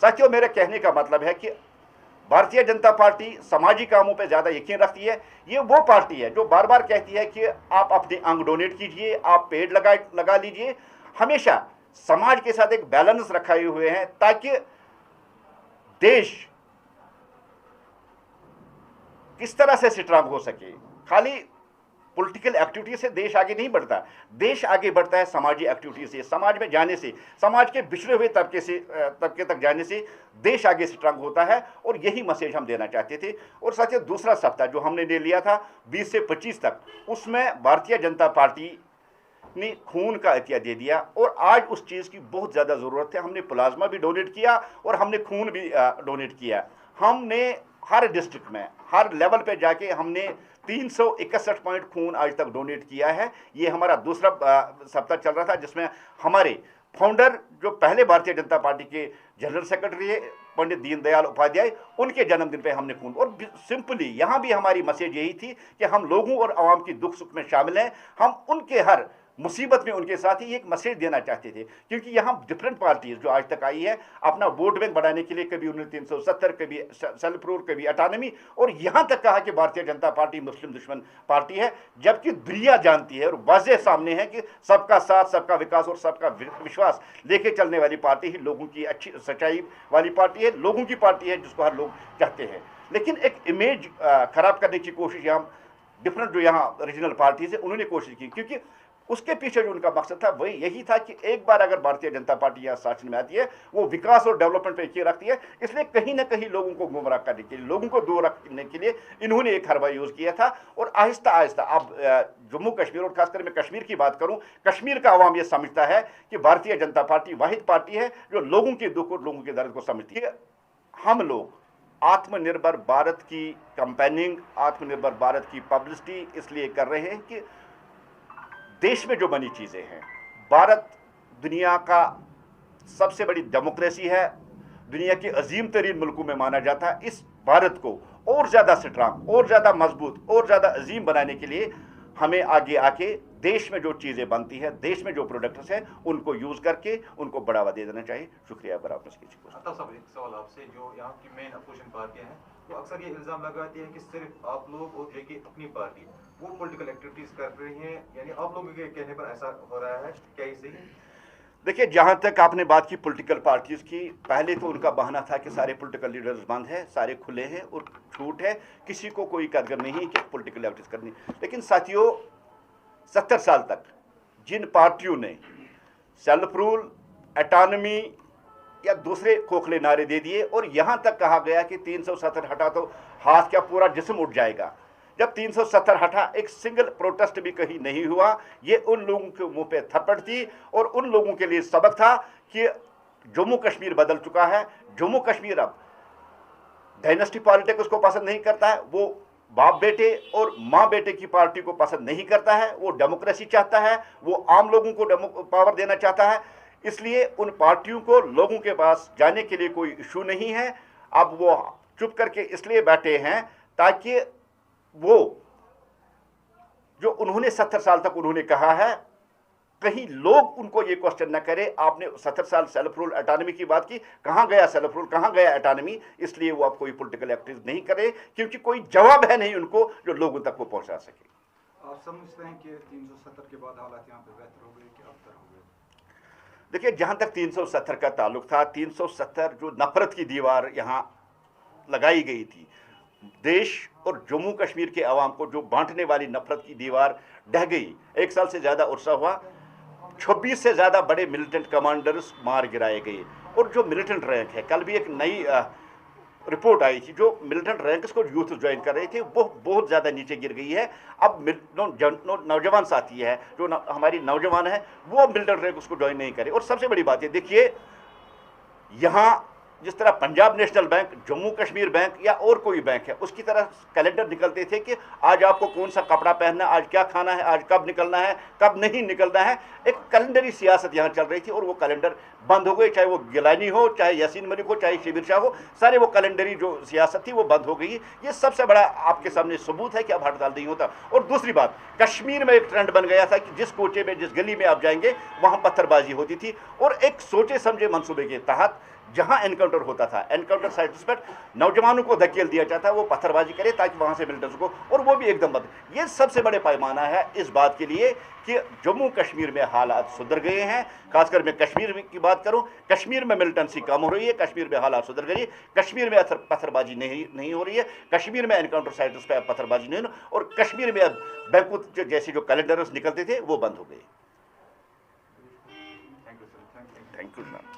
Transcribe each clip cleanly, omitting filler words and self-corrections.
साथियों, मेरे कहने का मतलब है कि भारतीय जनता पार्टी समाजी कामों पे ज़्यादा यकीन रखती है। ये वो पार्टी है जो बार बार कहती है कि आप अपने अंग डोनेट कीजिए, आप पेड़ लगा लीजिए। हमेशा समाज के साथ एक बैलेंस रखाए हुए हैं ताकि देश किस तरह से स्ट्रांग हो सके। खाली पॉलिटिकल एक्टिविटी से देश आगे नहीं बढ़ता, देश आगे बढ़ता है समाजी एक्टिविटी से, समाज में जाने से, समाज के बिछड़े हुए तबके तक जाने से देश आगे स्ट्रांग होता है। और यही मैसेज हम देना चाहते थे। और साथियों, दूसरा सप्ताह जो हमने ले लिया था 20 से 25 तक, उसमें भारतीय जनता पार्टी ने खून का अतिया दे दिया। और आज उस चीज़ की बहुत ज़्यादा ज़रूरत है। हमने प्लाज्मा भी डोनेट किया और हमने खून भी डोनेट किया। हमने हर डिस्ट्रिक्ट में, हर लेवल पे जाके हमने 361 पॉइंट खून आज तक डोनेट किया है। ये हमारा दूसरा सप्ताह चल रहा था, जिसमें हमारे फाउंडर जो पहले भारतीय जनता पार्टी के जनरल सेक्रेटरी है पंडित दीनदयाल उपाध्याय, उनके जन्मदिन पे हमने खून। और सिंपली यहाँ भी हमारी मैसेज यही थी कि हम लोगों और आवाम की दुख सुख में शामिल हैं, हम उनके हर मुसीबत में उनके साथ ही एक मैसेज देना चाहते थे। क्योंकि यहाँ डिफरेंट पार्टीज जो आज तक आई है अपना वोट बैंक बढ़ाने के लिए, कभी उन्होंने 370, कभी सेल्फ रूल, कभी ऑटोनॉमी, और यहाँ तक कहा कि भारतीय जनता पार्टी मुस्लिम दुश्मन पार्टी है। जबकि दुनिया जानती है और वाज़ेह सामने है कि सबका साथ, सबका विकास और सबका विश्वास लेके चलने वाली पार्टी ही लोगों की अच्छी सच्चाई वाली पार्टी है, लोगों की पार्टी है जिसको हर लोग चाहते हैं। लेकिन एक इमेज खराब करने की कोशिश यहाँ डिफरेंट जो यहाँ रीजनल पार्टीज है उन्होंने कोशिश की। क्योंकि उसके पीछे जो उनका मकसद था वही यही था कि एक बार अगर भारतीय जनता पार्टी यहाँ शासन में आती है, वो विकास और डेवलपमेंट पे यकीन रखती है। इसलिए कहीं ना कहीं लोगों को गुमराह करने के लिए, लोगों को दूर रखने के लिए इन्होंने एक हरबा यूज़ किया था। और आहिस्ता आहिस्ता अब जम्मू कश्मीर और खासकर मैं कश्मीर की बात करूं, कश्मीर का अवाम ये समझता है कि भारतीय जनता पार्टी वाहिद पार्टी है जो लोगों के दुख और लोगों के दर्द को समझती है। हम लोग आत्मनिर्भर भारत की कैंपेनिंग, आत्मनिर्भर भारत की पब्लिसिटी इसलिए कर रहे हैं कि देश में जो बनी चीज़ें हैं, भारत दुनिया का सबसे बड़ी डेमोक्रेसी है, दुनिया के अजीम तरीन मुल्कों में माना जाता है। इस भारत को और ज़्यादा स्ट्रांग, और ज़्यादा मजबूत, और ज़्यादा अजीम बनाने के लिए हमें आगे आके देश में जो चीज़ें बनती है, देश में जो प्रोडक्ट्स हैं, उनको यूज़ करके उनको बढ़ावा दे देना चाहिए। शुक्रिया बराबर की। अता साहब, एक सवाल आपसे, जो यहाँ की मेन अपोजिशन पार्टियां हैं तो अक्सर ये इल्ज़ाम लगाती हैं कि सिर्फ आप लोग और जेके अपनी पार्टी वो पॉलिटिकल एक्टिविटीज कर रही हैं, यानी आप लोगों के कहने पर ऐसा हो रहा है, क्या ये सही है? देखिए, जहाँ तक आपने बात की पॉलिटिकल पार्टीज़ की, पहले तो उनका बहाना था कि सारे पॉलिटिकल लीडर्स बंद हैं, सारे खुले हैं और छूट है, किसी को कोई कदर नहीं कि पॉलिटिकल एक्टिविटीज करनी। लेकिन साथियों, 70 साल तक जिन पार्टियों ने सेल्फ रूल, ऑटोनॉमी या दूसरे खोखले नारे दे दिए और यहाँ तक कहा गया कि 370 हटा तो हाथ क्या पूरा जिस्म उठ जाएगा, जब 370 हटा एक सिंगल प्रोटेस्ट भी कहीं नहीं हुआ। ये उन लोगों के मुंह पे थप्पड़ थी और उन लोगों के लिए सबक था कि जम्मू कश्मीर बदल चुका है। जम्मू कश्मीर अब डायनेस्टी पॉलिटिक्स को पसंद नहीं करता है, वो बाप बेटे और माँ बेटे की पार्टी को पसंद नहीं करता है, वो डेमोक्रेसी चाहता है, वो आम लोगों को पावर देना चाहता है। इसलिए उन पार्टियों को लोगों के पास जाने के लिए कोई इशू नहीं है। अब वो चुप करके इसलिए बैठे हैं ताकि वो जो उन्होंने 70 साल तक उन्होंने कहा है, कहीं लोग उनको ये क्वेश्चन न करें। आपने 70 साल सेल्फ रूल ऑटोनॉमी की बात की, कहाँ गया सेल्फ रूल, कहाँ गया ऑटोनॉमी? इसलिए वो अब कोई पॉलिटिकल एक्टिविटी नहीं करे, क्योंकि कोई जवाब है नहीं उनको जो लोगों तक वो पहुंचा सके। आप समझते हैं कि 370 के बाद हालात यहाँ पे बेहतर हो गए कि अबतर हो गए? देखिए, जहाँ तक 370 का ताल्लुक था, 370 जो नफरत की दीवार यहाँ लगाई गई थी, देश और जम्मू कश्मीर के अवाम को जो बांटने वाली नफरत की दीवार ढह गई। 1 साल से ज़्यादा उर्सा हुआ, 26 से ज़्यादा बड़े मिलिटेंट कमांडर्स मार गिराए गए। और जो मिलिटेंट रैंक है, कल भी एक नई रिपोर्ट आई थी, जो मिलिटेंट रैंक्स को यूथ ज्वाइन कर रहे थे वो बहुत ज़्यादा नीचे गिर गई है। अब नौजवान साथी है जो हमारी नौजवान है, वो मिलिटेंट रैंक उसको ज्वाइन नहीं करे। और सबसे बड़ी बात है, देखिए, यहाँ जिस तरह Punjab national bank, Jammu Kashmir bank या और कोई बैंक है, उसकी तरह कैलेंडर निकलते थे कि आज आपको कौन सा कपड़ा पहनना है, आज क्या खाना है, आज कब निकलना है, कब नहीं निकलना है। एक कैलेंडरी सियासत यहाँ चल रही थी और वो कैलेंडर बंद हो गई। चाहे वो गिलानी हो, चाहे यासीन मलिक हो, चाहे शिबिर शाह हो, सारे वो कैलेंडरी जो सियासत थी वो बंद हो गई। ये सबसे बड़ा आपके सामने सबूत है कि अब हड़ताल नहीं होता। और दूसरी बात, कश्मीर में एक ट्रेंड बन गया था कि जिस कोचे में, जिस गली में आप जाएंगे वहाँ पत्थरबाजी होती थी। और एक सोचे समझे मंसूबे के तहत जहां एनकाउंटर होता था, एनकाउंटर साइट्स पर नौजवानों को धकेल दिया जाता है, वो पत्थरबाजी करे ताकि वहां से मिलिटेंट्स को, और वो भी एकदम बंद। ये सबसे बड़े पैमाना है इस बात के लिए कि जम्मू कश्मीर में हालात सुधर गए हैं। खासकर मैं कश्मीर की बात करूं, कश्मीर में मिलिटेंसी कम हो रही है, कश्मीर में हालात सुधर गई है, कश्मीर में पत्थरबाजी नहीं हो रही है, कश्मीर में एनकाउंटर साइट्स पर पत्थरबाजी नहीं, और कश्मीर में अब बैकूत जैसे जो कैलेंडर्स निकलते थे वो बंद हो गए। थैंक यू जनाब।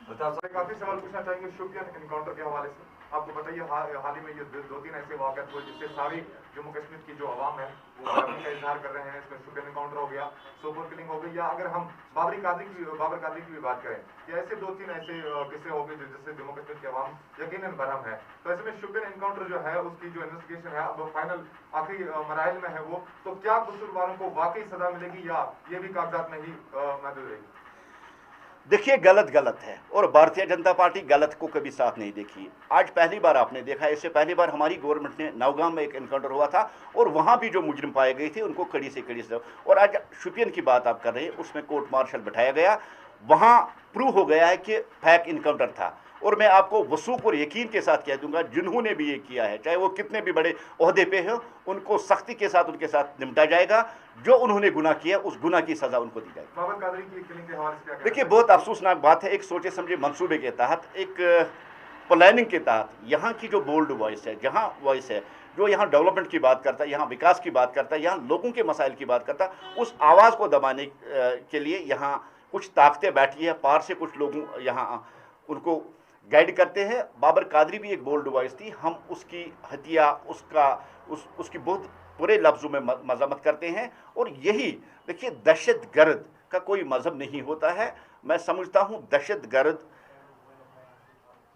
काफी सवाल पूछना चाहेंगे शोपियान एनकाउंटर के हवाले से। आपको बताइए हाल ही में ये दो तीन ऐसे वाक़यात हुए जिससे सारी जम्मू कश्मीर की जो आवाम है वो बराबरी का इजहार कर रहे हैं। इसमें शोपियान एनकाउंटर हो गया, सोपोर किलिंग हो गई, या अगर हम बाबर कादरी की भी बात करें, कि ऐसे दो तीन ऐसे किस्से हो गए जिससे जम्मू कश्मीर की आवाम यकीनन बरहम है। तो ऐसे में शोपियान एनकाउंटर जो है उसकी जो इन्वेस्टिगेशन है अब फाइनल आखिरी मराइल में है वो, तो क्या कसूरवारों को वाकई सजा मिलेगी या ये भी कागजात में ही महदूद रहेगी? देखिए, गलत गलत है, और भारतीय जनता पार्टी गलत को कभी साथ नहीं देखी। आज पहली बार आपने देखा, इससे पहली बार हमारी गवर्नमेंट ने नौगाम में एक एनकाउंटर हुआ था और वहां भी जो मुजरिम पाए गए थे उनको कड़ी से कड़ी सजा। और आज शोपियान की बात आप कर रहे हैं, उसमें कोर्ट मार्शल बैठाया गया, वहां प्रूव हो गया है कि फेक इनकाउंटर था। और मैं आपको वसूख और यकीन के साथ कह दूंगा, जिन्होंने भी ये किया है, चाहे वो कितने भी बड़े ओहदे पे हो, उनको सख्ती के साथ उनके साथ निपटा जाएगा। जो उन्होंने गुनाह किया उस गुनाह की सजा उनको दी जाएगी। बाबर कादरी की किलिंग के हवाले से क्या? देखिए, बहुत अफसोसनाक बात है, एक सोचे समझे मंसूबे के तहत, एक प्लानिंग के तहत यहाँ की जो बोल्ड वॉइस है, जहाँ वॉइस है जो यहाँ डेवलपमेंट की बात करता है, यहाँ विकास की बात करता है, यहाँ लोगों के मसाइल की बात करता है, उस आवाज़ को दबाने के लिए यहाँ कुछ ताकतें बैठी है, पार से कुछ लोग यहाँ उनको गाइड करते हैं। बाबर कादरी भी एक बोल्ड वॉइस थी, हम उसकी हत्या, उसकी बहुत पूरे लफ्ज़ों में मजम्मत करते हैं। और यही देखिए, दहशतगर्द का कोई मज़हब नहीं होता है। मैं समझता हूँ दहशतगर्द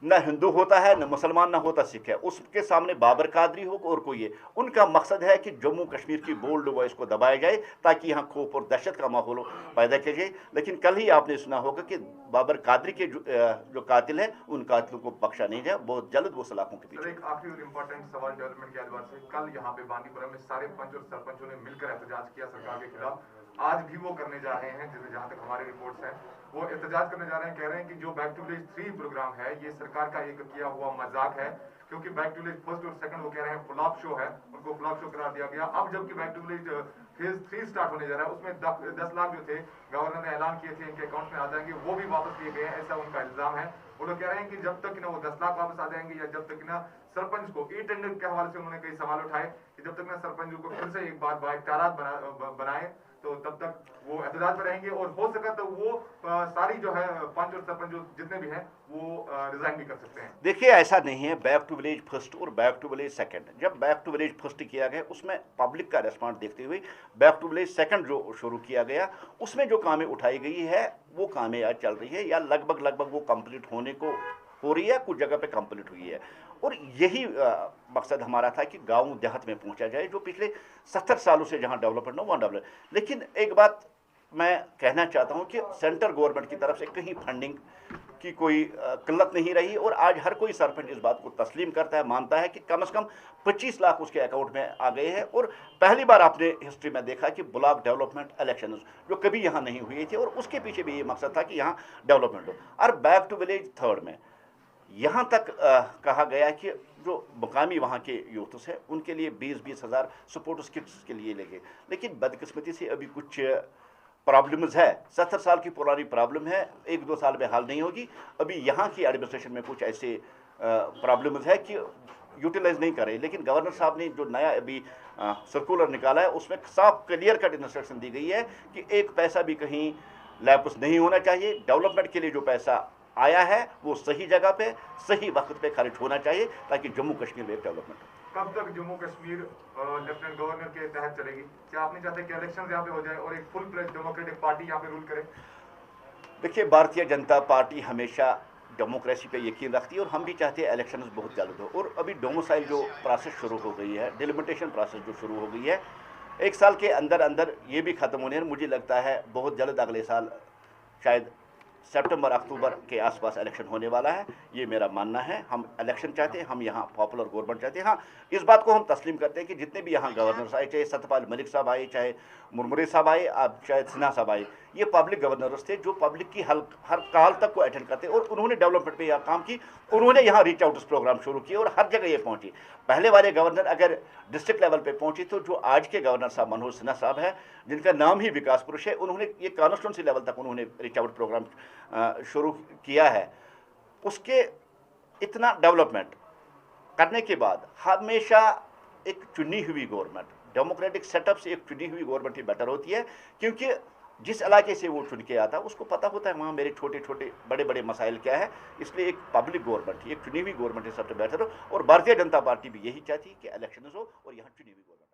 न हिंदू होता है, न मुसलमान, न होता सिख है, उसके सामने बाबर कादरी हो और कोई है, उनका मकसद है कि जम्मू कश्मीर की बोल्ड वॉइस को दबाया जाए ताकि यहाँ खौफ और दहशत का माहौल पैदा किया जाए। लेकिन कल ही आपने सुना होगा कि बाबर कादरी के जो कातिल है उन कातिलों को बख्शा नहीं जाए, बहुत जल्द वो सलाखों के पीछे। एक आखिरी और इम्पोर्टेंट सवाल डेवलपमेंट के एतबार से, कल यहाँ पे बांदीपुरा में सारे पंच और सरपंचों ने मिलकर एहतजाज किया सरकार के खिलाफ। आज भी वो करने जा रहे हैं, जहां तक हमारी रिपोर्ट्स हैं, वो एहतजाज करने जा रहे हैं। कह रहे हैं कि जो बैक टू विलेज 3 प्रोग्राम है ये सरकार का एक किया हुआ मजाक है, क्योंकि बैक टू विलेज फर्स्ट और सेकंड वो कह रहे हैं फ्लॉप शो है, उनको फ्लॉप शो करार दिया गया। अब जबकि back to village phase 3 start होने जा रहा है, उसमें 10 लाख जो थे गवर्नर ने ऐलान किए थे इनके अकाउंट में आ जाएंगे, वो भी वापस लिए गए हैं, ऐसा उनका इल्जाम है। वो लोग कह रहे हैं कि जब तक ना वो 10 लाख वापस आ जाएंगे, या जब तक ना सरपंच को ई टेंडर के हवाले से उन्होंने कई सवाल उठाए कि जब तक ना सरपंच को फिर से एक बार बाइकटारात बनाए, तो तब तक वो एहतजाज में रहेंगे। और हो सका तो वो सारी जो है पंच और सरपंच जो जितने भी हैं वो रिजाइन भी कर सकते हैं। देखिए, ऐसा नहीं है बैक टू विलेज फर्स्ट और बैक टू विलेज सेकंड। जब बैक टू विलेज फर्स्ट किया गया उसमें पब्लिक का रिस्पॉन्स देखते हुए बैक टू विलेज सेकंड जो शुरू किया गया उसमें जो कामें उठाई गई है वो कामें आज चल रही है, या लगभग वो कंप्लीट होने को हो रही है, कुछ जगह पे कंप्लीट हुई है। और यही मकसद हमारा था कि गांव देहात में पहुंचा जाए, जो पिछले 70 सालों से जहां डेवलपमेंट हो वहाँ डेवलप। लेकिन एक बात मैं कहना चाहता हूं कि सेंट्रल गवर्नमेंट की तरफ से कहीं फंडिंग की कोई किल्लत नहीं रही, और आज हर कोई सरपंच इस बात को तस्लीम करता है, मानता है कि कम से कम 25 लाख उसके अकाउंट में आ गए हैं। और पहली बार आपने हिस्ट्री में देखा कि ब्लॉक डेवलपमेंट इलेक्शन जो कभी यहाँ नहीं हुए थे, और उसके पीछे भी ये मकसद था कि यहाँ डेवलपमेंट हो। और बैक टू विलेज थर्ड में यहाँ तक कहा गया कि जो मुकामी वहाँ के यूथ्स हैं उनके लिए 20-20 हज़ार सपोर्ट किट्स के लिए लगे। लेकिन बदकिस्मती से अभी कुछ प्रॉब्लम्स है, 70 साल की पुरानी प्रॉब्लम है, 1-2 साल में हल नहीं होगी। अभी यहाँ की एडमिनिस्ट्रेशन में कुछ ऐसे प्रॉब्लम्स है कि यूटिलाइज नहीं कर रहे। लेकिन गवर्नर साहब ने जो नया अभी सर्कुलर निकाला है उसमें साफ क्लियर कट इंस्ट्रक्शन दी गई है कि एक पैसा भी कहीं लैप्स नहीं होना चाहिए। डेवलपमेंट के लिए जो पैसा आया है वो सही जगह पे सही वक्त पे खर्च होना चाहिए ताकि जम्मू कश्मीर में डेवलपमेंट हो। कब तक जम्मू कश्मीर लेफ्टिनेंट गवर्नर के तहत चलेगी? क्या आप नहीं चाहते कि इलेक्शन यहाँ पे हो जाए और एक फुल फ्लेज डेमोक्रेटिक पार्टी यहाँ पे रूल करे? देखिए, भारतीय जनता पार्टी हमेशा डेमोक्रेसी पे यकीन रखती है और हम भी चाहते हैं इलेक्शन बहुत जल्द हो। और अभी डोमिसाइल जो प्रोसेस शुरू हो गई है, डिलिमिटेशन प्रोसेस जो शुरू हो गई है, 1 साल के अंदर अंदर ये भी ख़त्म होने है। मुझे लगता है बहुत जल्द अगले साल शायद सितंबर अक्टूबर के आसपास इलेक्शन होने वाला है, ये मेरा मानना है। हम इलेक्शन चाहते हैं, हम यहाँ पॉपुलर गवर्नमेंट चाहते हैं। हाँ, इस बात को हम तस्लीम करते हैं कि जितने भी यहाँ गवर्नर्स आए, चाहे सत्यपाल मलिक साहब आए, चाहे मुरमुरे साहब आए, आप चाहे सिन्हा साहब आए, ये पब्लिक गवर्नर्स थे जो पब्लिक की हर काल तक को अटेंड करते और उन्होंने डेवलपमेंट पे यहाँ काम की, उन्होंने यहाँ रीच आउट प्रोग्राम शुरू किए और हर जगह ये पहुँची। पहले वाले गवर्नर अगर डिस्ट्रिक्ट लेवल पे पहुँची तो जो आज के गवर्नर साहब मनोज सिन्हा साहब है, जिनका नाम ही विकास पुरुष है, उन्होंने ये कॉन्स्टिट्यूंसी लेवल तक उन्होंने रीच आउट प्रोग्राम शुरू किया है। उसके इतना डेवलपमेंट करने के बाद हमेशा एक चुनी हुई गवर्नमेंट, डेमोक्रेटिक सेटअप से एक चुनी हुई गवर्नमेंट ही बेटर होती है, क्योंकि जिस इलाके से वो चुन के आता है उसको पता होता है वहाँ मेरे छोटे छोटे बड़े बड़े मसाइल क्या है। इसलिए एक पब्लिक गवर्नमेंट, एक चुनी हुई गवर्नमेंट सबसे बेहतर हो, और भारतीय जनता पार्टी भी यही चाहती है कि इलेक्शन हो और यहाँ चुनी हुई गवर्नमेंट।